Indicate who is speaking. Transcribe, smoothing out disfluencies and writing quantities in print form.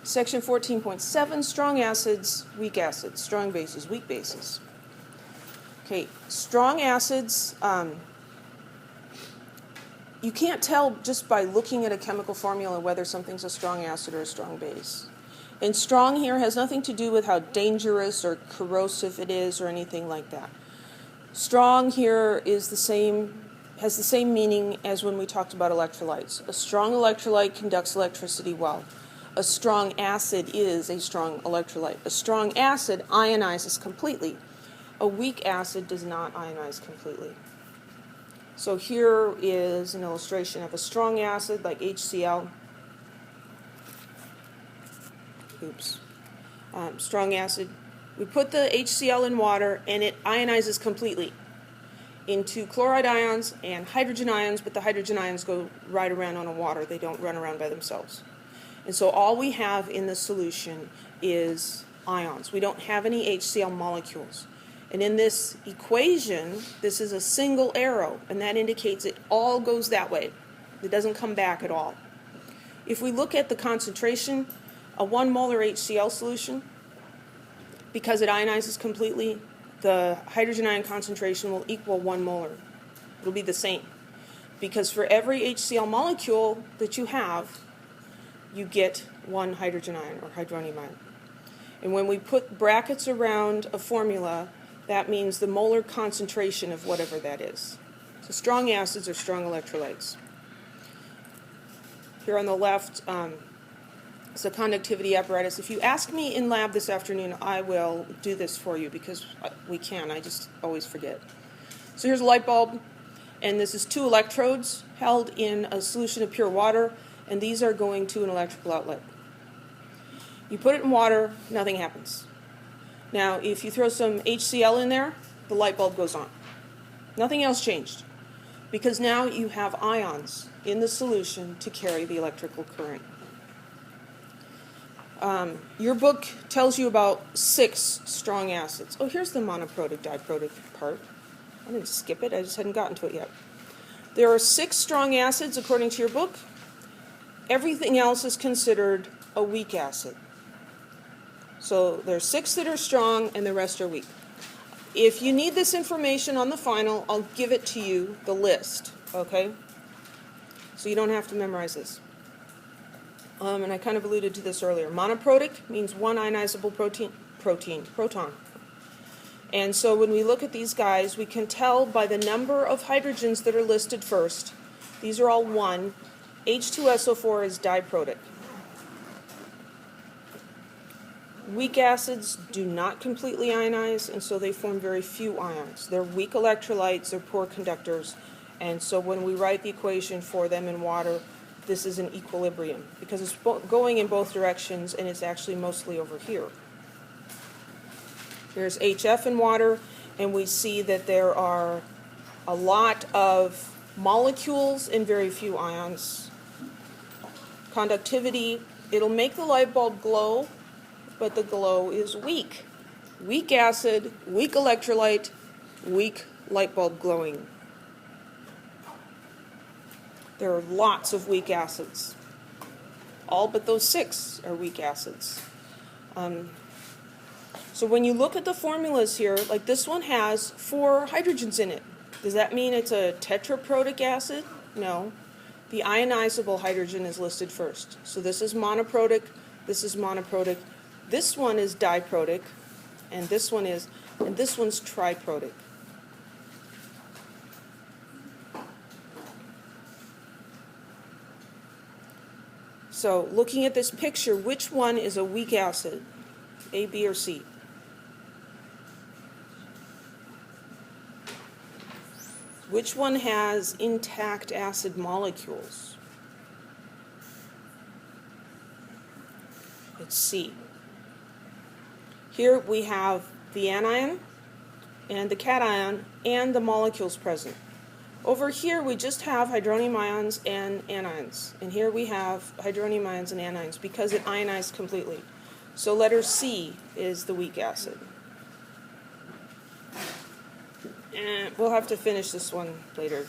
Speaker 1: Section 14.7, strong acids, weak acids, strong bases, weak bases. Okay, strong acids, you can't tell just by looking at a chemical formula whether something's a strong acid or a strong base. And strong here has nothing to do with how dangerous or corrosive it is or anything like that. Strong here is has the same meaning as when we talked about electrolytes. A strong electrolyte conducts electricity well. A strong acid is a strong electrolyte. A strong acid ionizes completely. A weak acid does not ionize completely. So here is an illustration of a strong acid like HCl. Strong acid. We put the HCl in water and it ionizes completely into chloride ions and hydrogen ions, but the hydrogen ions go right around on the water. They don't run around by themselves. And so all we have in the solution is ions. We don't have any HCl molecules. And in this equation, this is a single arrow, and that indicates it all goes that way. It doesn't come back at all. If we look at the concentration, a 1 molar HCl solution, because it ionizes completely, the hydrogen ion concentration will equal 1 molar. It'll be the same. Because for every HCl molecule that you have, you get 1 hydrogen ion or hydronium ion. And when we put brackets around a formula, that means the molar concentration of whatever that is. So strong acids are strong electrolytes. Here on the left is a conductivity apparatus. If you ask me in lab this afternoon, I will do this for you because we can. I just always forget. So here's a light bulb, and this is 2 electrodes held in a solution of pure water, and these are going to an electrical outlet. You put it in water, nothing happens. Now, if you throw some HCl in there, the light bulb goes on. Nothing else changed, because now you have ions in the solution to carry the electrical current. Your book tells you about 6 strong acids. Oh, here's the monoprotic, diprotic part. I didn't skip it, I just hadn't gotten to it yet. There are 6 strong acids according to your book. Everything else is considered a weak acid. So there's 6 that are strong and the rest are weak. If you need this information on the final, I'll give it to you, the list, okay? So you don't have to memorize this. And I kind of alluded to this earlier. Monoprotic means 1 ionizable proton. And so when we look at these guys, we can tell by the number of hydrogens that are listed first. These are all 1. H2SO4 is diprotic. Weak acids do not completely ionize, and so they form very few ions. They're weak electrolytes, they're poor conductors, and so when we write the equation for them in water, this is an equilibrium, because it's going in both directions, and it's actually mostly over here. Here's HF in water, and we see that there are a lot of molecules and very few ions. Conductivity, it'll make the light bulb glow, but the glow is weak. Weak acid, weak electrolyte, weak light bulb glowing. There are lots of weak acids. All but those 6 are weak acids. So when you look at the formulas here, like this one has 4 hydrogens in it. Does that mean it's a tetraprotic acid? No. The ionizable hydrogen is listed first. So this is monoprotic, this is monoprotic. This one is diprotic, and this one's triprotic. So looking at this picture, which one is a weak acid? A, B, or C? Which one has intact acid molecules? It's C. Here we have the anion and the cation and the molecules present. Over here we just have hydronium ions and anions. And here we have hydronium ions and anions because it ionized completely. So letter C is the weak acid. And we'll have to finish this one later.